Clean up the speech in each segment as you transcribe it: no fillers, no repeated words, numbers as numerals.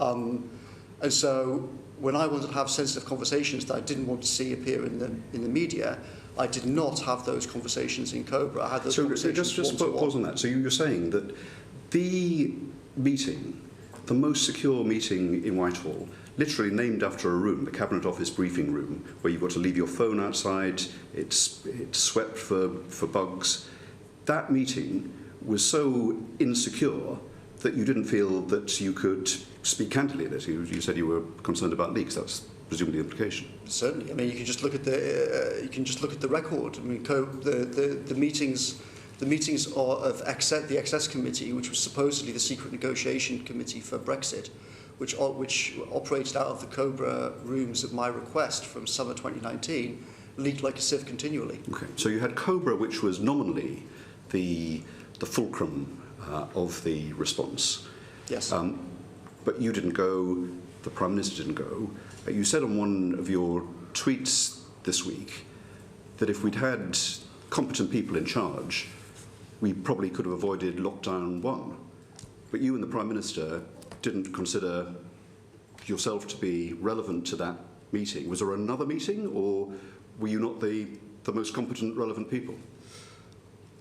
And so when I wanted to have sensitive conversations that I didn't want to see appear in the media, I did not have those conversations in Cobra. I had those conversations just pause on that. So you're saying that the meeting, the most secure meeting in Whitehall, literally named after a room, the Cabinet Office briefing room, where you've got to leave your phone outside, it's swept for bugs. That meeting was so insecure that you didn't feel that you could speak candidly at it. You said you were concerned about leaks. That's presumably the implication. Certainly. I mean, you can just look at the record. I mean, the meetings are of the Access Committee, which was supposedly the secret negotiation committee for Brexit, which operated out of the Cobra rooms at my request from summer 2019, leaked like a sieve continually. Okay. So you had Cobra, which was nominally the fulcrum of the response. Yes. But you didn't go, the Prime Minister didn't go. You said on one of your tweets this week that if we'd had competent people in charge, we probably could have avoided lockdown 1. But you and the Prime Minister didn't consider yourself to be relevant to that meeting. Was there another meeting, or were you not the most competent, relevant people?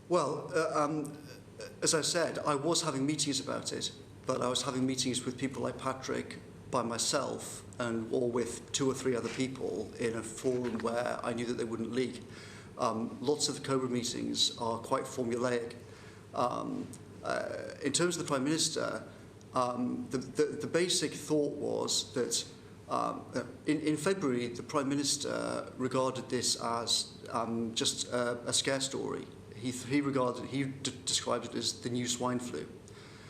Well, as I said, I was having meetings about it, but I was having meetings with people like Patrick, by myself, or with 2 or 3 other people in a forum where I knew that they wouldn't leak. Lots of the Cobra meetings are quite formulaic. In terms of the Prime Minister, the basic thought was that in February, the Prime Minister regarded this as just a scare story. He described it as the new swine flu.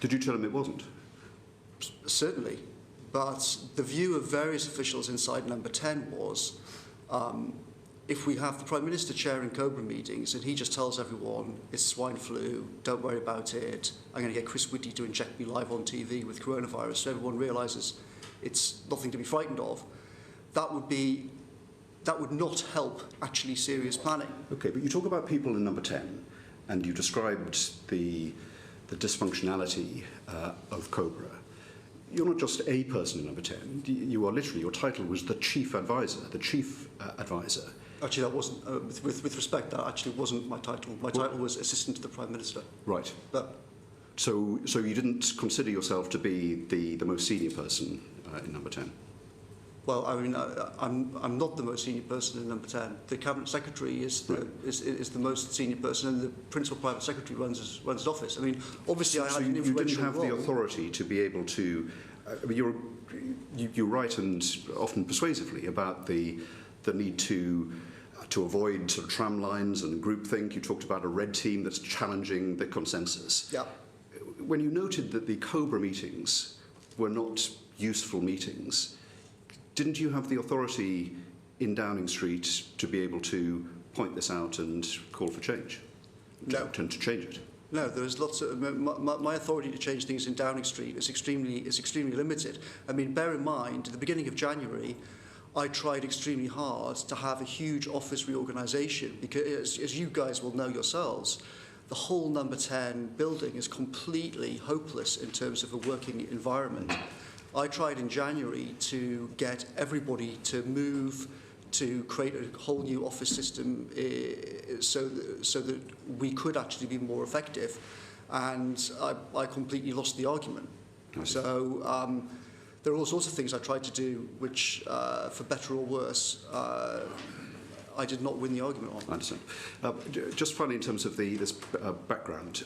Did you tell him it wasn't? Certainly. But the view of various officials inside Number 10 was, if we have the Prime Minister chairing Cobra meetings and he just tells everyone it's swine flu, don't worry about it, I'm going to get Chris Whitty to inject me live on TV with coronavirus so everyone realises it's nothing to be frightened of, that would not help actually serious planning. Okay, but you talk about people in Number 10 and you described the dysfunctionality of Cobra. You're not just a person in Number 10. You are literally, your title was the Chief Advisor, Actually, that wasn't, with respect, that actually wasn't my title. My title was Assistant to the Prime Minister. Right. But, so you didn't consider yourself to be the most senior person in Number 10? Well, I mean, I'm not the most senior person in Number 10. The Cabinet Secretary is the most senior person, and the Principal Private Secretary runs his office. I mean, obviously, I had an influential role. You didn't have the authority to be able to. I mean, you write and often persuasively about the need to avoid sort of tram lines and groupthink. You talked about a red team that's challenging the consensus. Yeah. When you noted that the Cobra meetings were not useful meetings, didn't you have the authority in Downing Street to be able to point this out and call for change? No. To change it? No, there's lots of my authority to change things in Downing Street is extremely limited. I mean, bear in mind, at the beginning of January, I tried extremely hard to have a huge office reorganisation because, as you guys will know yourselves, the whole Number 10 building is completely hopeless in terms of a working environment. I tried in January to get everybody to move to create a whole new office system so that we could actually be more effective, and I completely lost the argument. So there are all sorts of things I tried to do which, for better or worse, I did not win the argument on. I understand. Just finally, in terms of this background,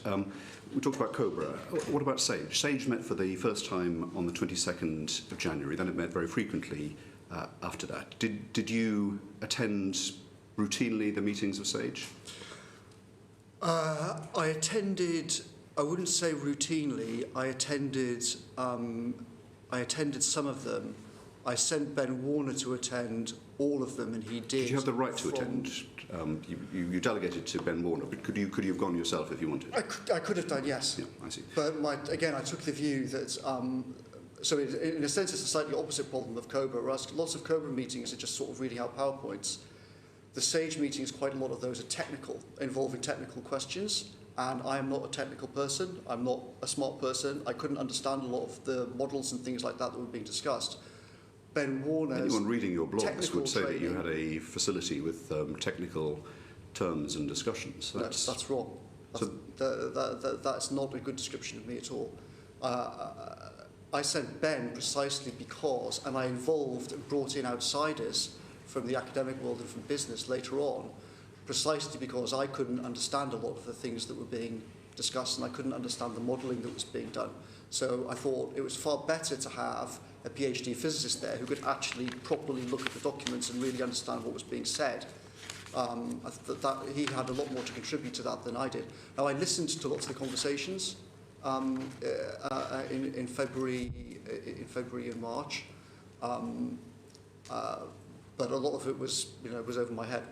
we talked about Cobra. What about SAGE? SAGE met for the first time on the 22nd of January, then it met very frequently after that. Did you attend routinely the meetings of SAGE? I attended, I wouldn't say routinely, I attended some of them. I sent Ben Warner to attend all of them, and he did. Did you have the right to attend? You delegated to Ben Warner, but could you have gone yourself if you wanted? I could have done, yes. Yeah, I see. But again, I took the view that, so in a sense, it's a slightly opposite problem of Cobra. Whereas lots of Cobra meetings are just sort of reading out PowerPoints. The SAGE meetings, quite a lot of those are technical, involving technical questions, And I am not a technical person. I'm not a smart person. I couldn't understand a lot of the models and things like that were being discussed. Ben Warner's Anyone reading your blogs technical would say that you training- had a facility with technical terms and discussions. That's wrong. That's not a good description of me at all. I sent Ben precisely because, and I involved and brought in outsiders from the academic world and from business later on, precisely because I couldn't understand a lot of the things that were being discussed and I couldn't understand the modelling that was being done. So I thought it was far better to have a PhD physicist there who could actually properly look at the documents and really understand what was being said. That he had a lot more to contribute to that than I did. Now, I listened to lots of the conversations in February and March, but a lot of it was over my head.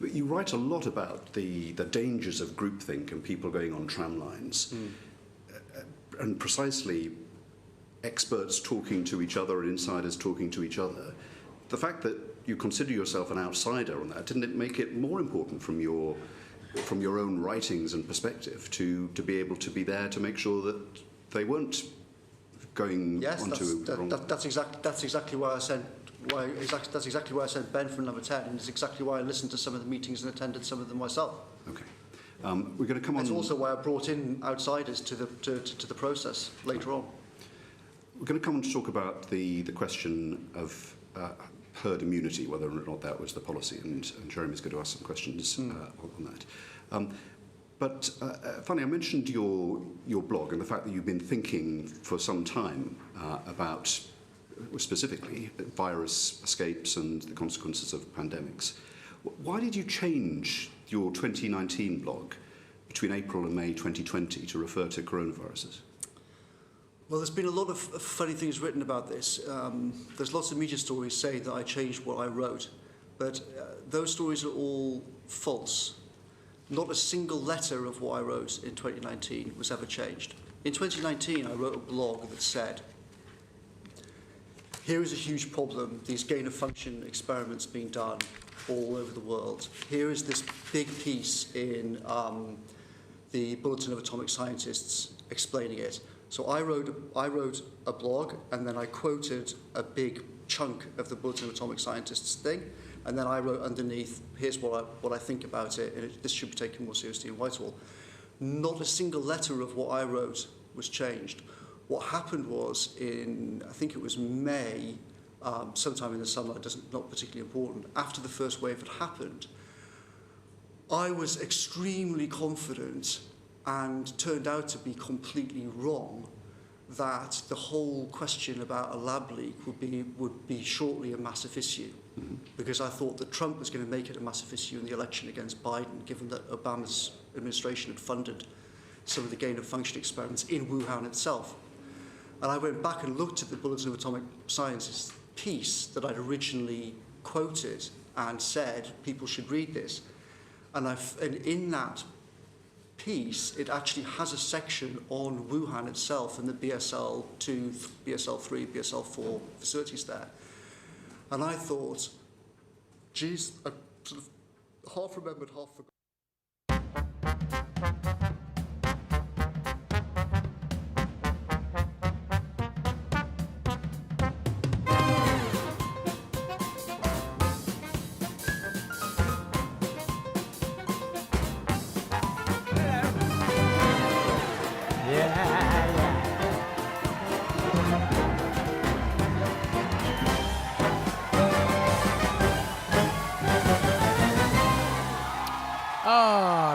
But you write a lot about the dangers of groupthink and people going on tram lines, and precisely experts talking to each other and insiders talking to each other. The fact that you consider yourself an outsider on that, didn't it make it more important from your own writings and perspective to be able to be there to make sure that they weren't going onto the wrong... That's exactly why I sent Ben from Number 10, and it's exactly why I listened to some of the meetings and attended some of them myself. Okay. We're going to come on... It's also why I brought in outsiders to the process later on. We're going to come on to talk about the question of herd immunity, whether or not that was the policy, and Jeremy's going to ask some questions on that. But Fanny, I mentioned your blog and the fact that you've been thinking for some time about, specifically, virus escapes and the consequences of pandemics. Why did you change your 2019 blog between April and May 2020 to refer to coronaviruses? Well, there's been a lot of funny things written about this. There's lots of media stories saying that I changed what I wrote, but those stories are all false. Not a single letter of what I wrote in 2019 was ever changed. In 2019, I wrote a blog that said, here is a huge problem, these gain-of-function experiments being done all over the world. Here is this big piece in the Bulletin of Atomic Scientists explaining it. So I wrote a blog, and then I quoted a big chunk of the Bulletin of Atomic Scientists thing, and then I wrote underneath, here's what I think about it, and this should be taken more seriously in Whitehall. Not a single letter of what I wrote was changed. What happened was in, I think it was May, sometime in the summer, not particularly important, after the first wave had happened, I was extremely confident and turned out to be completely wrong that the whole question about a lab leak would be shortly a massive issue, because I thought that Trump was going to make it a massive issue in the election against Biden, given that Obama's administration had funded some of the gain-of-function experiments in Wuhan itself. And I went back and looked at the Bulletin of Atomic Sciences piece that I'd originally quoted and said people should read this. And in that piece, it actually has a section on Wuhan itself and the BSL-2, BSL-3, BSL-4 facilities there. And I thought, geez, I sort of half remembered, half forgot.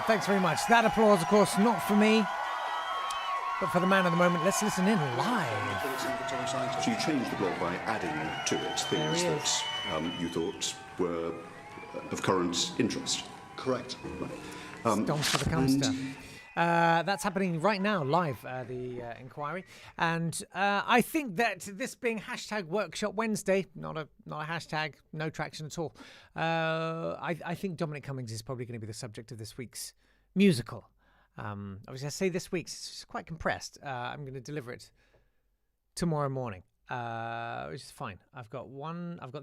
Thanks very much. That applause, of course, not for me, but for the man of the moment. Let's listen in live. So you changed the blog by adding to it things that you thought were of current interest. Correct. Right. Stomps for the Cumster. That's happening right now, live, the inquiry. And I think that this being hashtag Workshop Wednesday, not a hashtag, no traction at all. I think Dominic Cummings is probably going to be the subject of this week's musical. Obviously, I say this week's, it's quite compressed. I'm going to deliver it tomorrow morning, which is fine. I've got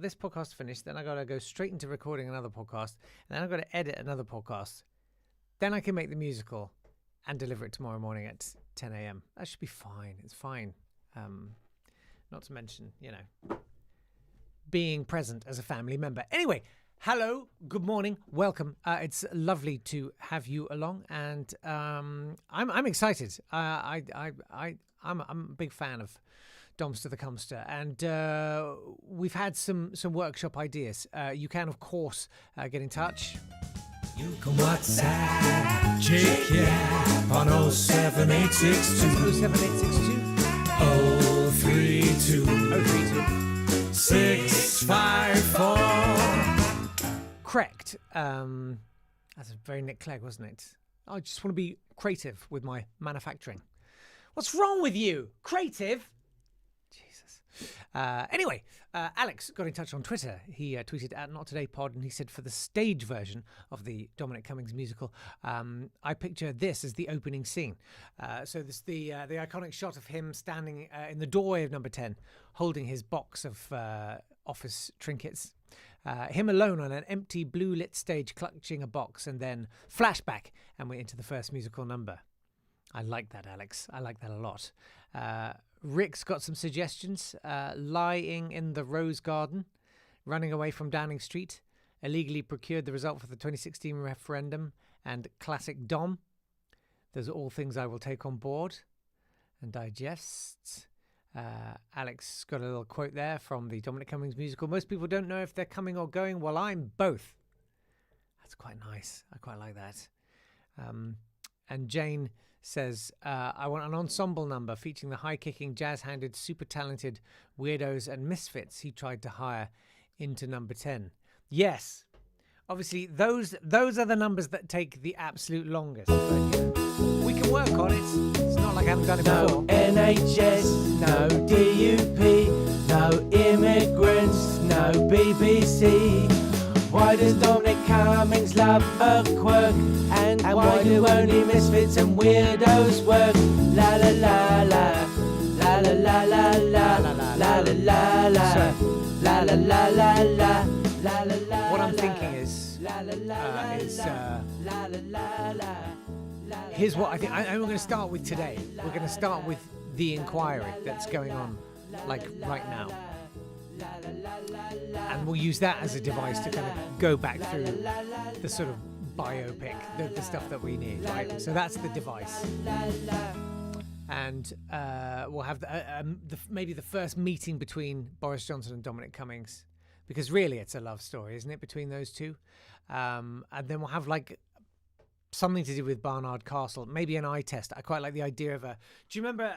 this podcast finished, then I've got to go straight into recording another podcast, and then I've got to edit another podcast. Then I can make the musical and deliver it tomorrow morning at 10 a.m. That should be fine. It's fine. Not to mention, being present as a family member. Anyway, hello, good morning, welcome. It's lovely to have you along, and I'm excited. I'm a big fan of Domster the Cumster, and we've had some workshop ideas. You can, of course, get in touch. You can WhatsApp Jake, on 07862 032 654. Correct. That's a very Nick Clegg, wasn't it? I just want to be creative with my manufacturing. What's wrong with you? Creative? Jesus. Anyway, Alex got in touch on Twitter. He tweeted at Not Today Pod, and he said, for the stage version of the Dominic Cummings musical, I picture this as the opening scene. So this the iconic shot of him standing in the doorway of number 10, holding his box of office trinkets. Him alone on an empty blue lit stage, clutching a box, and then flashback, and we're into the first musical number. I like that, Alex. I like that a lot. Rick's got some suggestions. Lying in the Rose Garden, running away from Downing Street, illegally procured the result for the 2016 referendum, and classic Dom. Those are all things I will take on board and digest. Alex got a little quote there from the Dominic Cummings musical. Most people don't know if they're coming or going. Well, I'm both. That's quite nice. I quite like that. And Jane says, I want an ensemble number featuring the high-kicking, jazz-handed, super-talented weirdos and misfits he tried to hire into number 10. Yes. Obviously, those are the numbers that take the absolute longest. But, we can work on it. It's not like I haven't done it before. No NHS, no DUP, no immigrants, no BBC. Why does Dominic Cummings love a quirk? And why do only misfits and weirdos work? La la la la, la la la la la, la la la la, la la la la la, la la la. What I'm thinking is here's what I think. I'm going to start with today. We're going to start with the inquiry that's going on, like right now. And we'll use that as a device to kind of go back through the sort of biopic, the stuff that we need, right? So that's the device. And we'll have maybe the first meeting between Boris Johnson and Dominic Cummings, because really it's a love story, isn't it, between those two? And then we'll have like something to do with Barnard Castle, maybe an eye test. I quite like the idea of a... Do you remember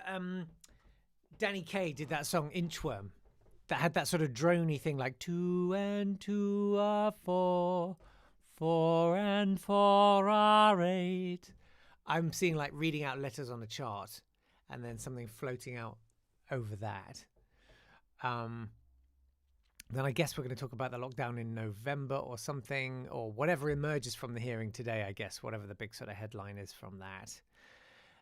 Danny Kaye did that song Inchworm? That had that sort of droney thing like 2 and 2 are 4, 4 and 4 are 8. I'm seeing like reading out letters on a chart and then something floating out over that. Then I guess we're going to talk about the lockdown in November or something, or whatever emerges from the hearing today, I guess, whatever the big sort of headline is from that.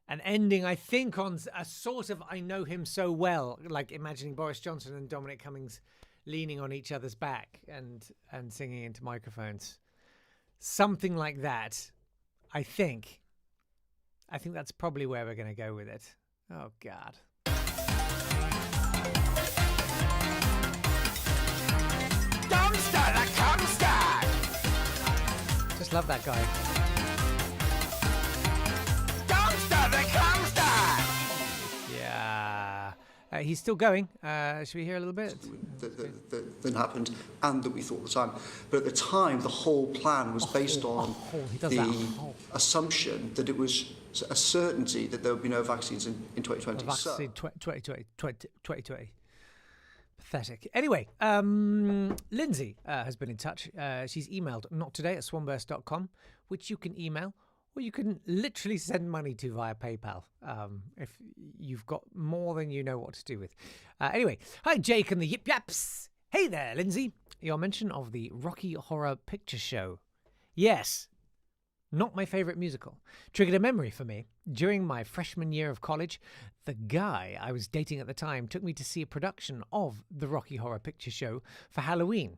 And ending, I think, on a sort of I know him so well, like imagining Boris Johnson and Dominic Cummings leaning on each other's back and singing into microphones. Something like that, I think. I think that's probably where we're going to go with it. Oh, God. Dumpster the Cumster! Just love that guy. Yeah. He's still going. Should we hear a little bit? That happened and that we thought at the time. But at the time, the whole plan was based on the assumption that it was a certainty that there would be no vaccines in 2020. Vaccine 2020. Pathetic. Anyway, Lindsay has been in touch. She's emailed nottoday@swanburst.com, which you can email, or you can literally send money to via PayPal if you've got more than you know what to do with. Anyway, hi Jake and the Yip Yaps. Hey there, Lindsay. Your mention of the Rocky Horror Picture Show. Yes, not my favourite musical. Triggered a memory for me. During my freshman year of college, the guy I was dating at the time took me to see a production of the Rocky Horror Picture Show for Halloween.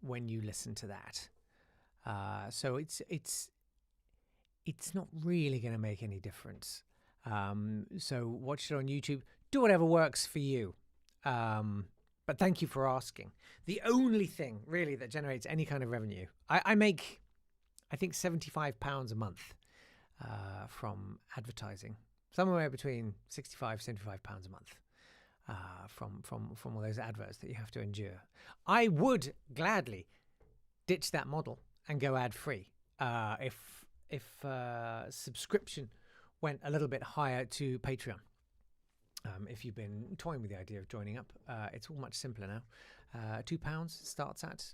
when you listen to that. So it's not really going to make any difference. So watch it on YouTube. Do whatever works for you. But thank you for asking. The only thing really that generates any kind of revenue, I make, I think, £75 a month from advertising, somewhere between £65-75 a month from all those adverts that you have to endure. I would gladly ditch that model and go ad free if subscription went a little bit higher to Patreon. If you've been toying with the idea of joining up, it's all much simpler now. £2 starts at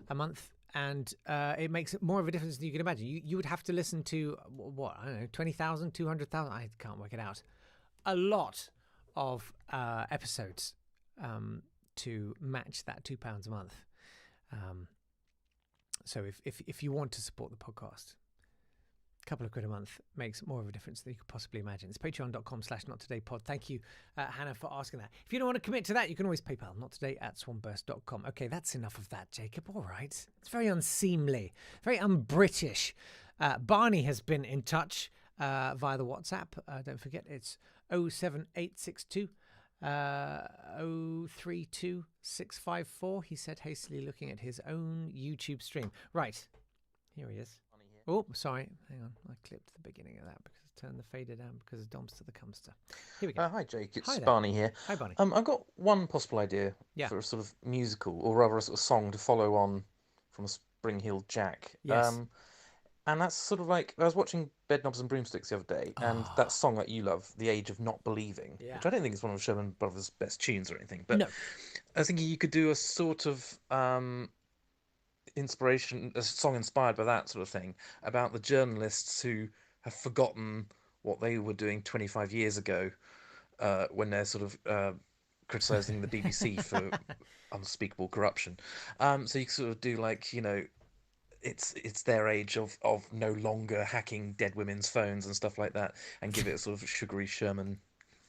a month, and it makes more of a difference than you can imagine. You would have to listen to, what, I don't know, 20,000, 200,000, I can't work it out. A lot of episodes to match that £2 a month. So if you want to support the podcast, couple of quid a month makes more of a difference than you could possibly imagine. It's patreon.com/nottodaypod. Thank you, Hannah, for asking that. If you don't want to commit to that, you can always PayPal, nottoday@swanburst.com. Okay, that's enough of that, Jacob. All right. It's very unseemly, very un-British. Barney has been in touch via the WhatsApp. Don't forget, it's 07862 032654. He said, hastily looking at his own YouTube stream. Right. Here he is. Oh, sorry. Hang on. I clipped the beginning of that because I turned the fader down because of Dom's to the Cumster. Here we go. Hi, Jake. It's Hi there. Barney here. Hi, Barney. I've got one possible idea Yeah. for a sort of musical, or rather a sort of song to follow on from Spring Heeled Jack. Yes. And that's sort of like, I was watching Bedknobs and Broomsticks the other day, and that song that you love, The Age of Not Believing, Yeah. which I don't think is one of Sherman Brothers' best tunes or anything, but No. I was thinking you could do a sort of inspiration, a song inspired by that sort of thing, about the journalists who have forgotten what they were doing 25 years ago when they're sort of criticising the BBC for unspeakable corruption. So you can sort of do like, you know, it's their age of no longer hacking dead women's phones and stuff like that, and give it a sort of sugary Sherman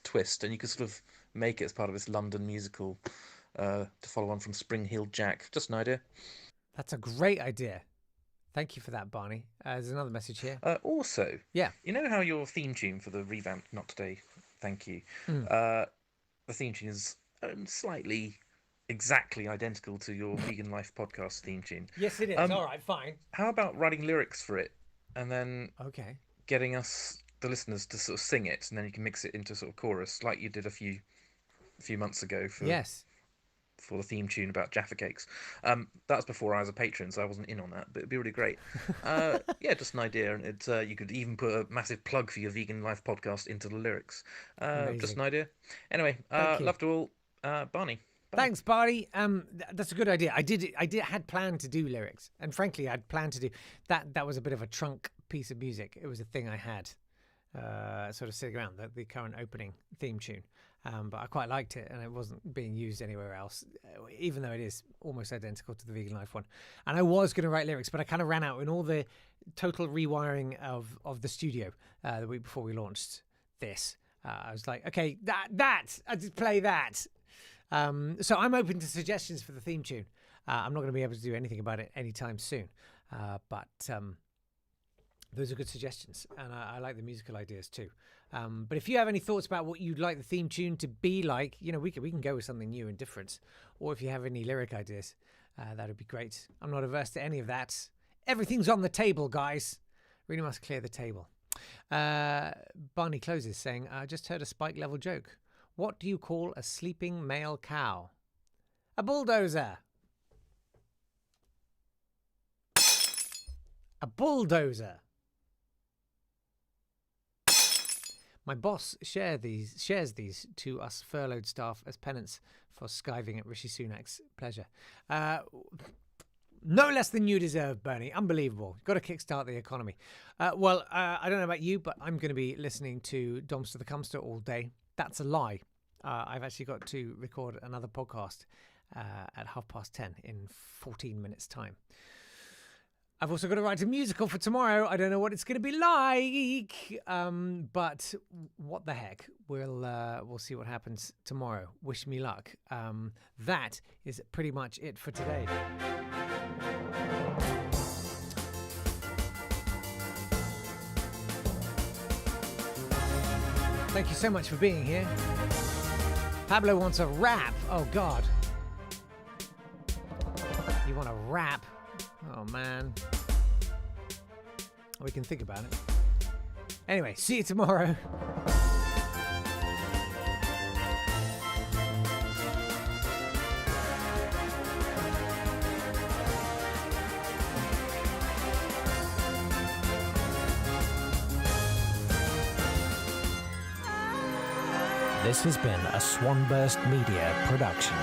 twist, and you could sort of make it as part of this London musical to follow on from Spring Heeled Jack. Just an idea. That's a great idea. Thank you for that, Barney. There's another message here. Also, Yeah. you know how your theme tune for the revamped Not Today, thank you, the theme tune is slightly exactly identical to your Vegan Life podcast theme tune. Yes, it is. All right, fine. How about writing lyrics for it and then Okay. getting us, the listeners, to sort of sing it, and then you can mix it into sort of chorus like you did a few months ago for the theme tune about Jaffa Cakes. That was before I was a patron, so I wasn't in on that, but it'd be really great. Yeah, just an idea. And you could even put a massive plug for your Vegan Life podcast into the lyrics. Just an idea. Anyway, love to all. Barney. Bye. Thanks, Barney. That's a good idea. I had planned to do lyrics, and frankly, I'd planned to do that. That was a bit of a trunk piece of music. It was a thing I had sort of sitting around, the current opening theme tune. But I quite liked it, and it wasn't being used anywhere else, even though it is almost identical to the Vegan Life one. And I was going to write lyrics, but I kind of ran out in all the total rewiring of the studio the week before we launched this. I was like, okay, I just play that. So I'm open to suggestions for the theme tune. I'm not going to be able to do anything about it anytime soon, but those are good suggestions, and I like the musical ideas too. But if you have any thoughts about what you'd like the theme tune to be like, you know, we can go with something new and different. Or if you have any lyric ideas, that would be great. I'm not averse to any of that. Everything's on the table, guys. Really must clear the table. Barney closes saying, I just heard a Spike level joke. What do you call a sleeping male cow? A bulldozer. A bulldozer. My boss shares these to us furloughed staff as penance for skiving at Rishi Sunak's pleasure. No less than you deserve, Bernie. Unbelievable. You've got to kickstart the economy. I don't know about you, but I'm going to be listening to Doms to the Cumster all day. That's a lie. I've actually got to record another podcast at 10:30 in 14 minutes' time. I've also got to write a musical for tomorrow. I don't know what it's going to be like, but what the heck? We'll see what happens tomorrow. Wish me luck. That is pretty much it for today. Thank you so much for being here. Pablo wants a rap. Oh, God. You want a rap? Oh, man. We can think about it. Anyway, see you tomorrow. This has been a Swanburst Media production.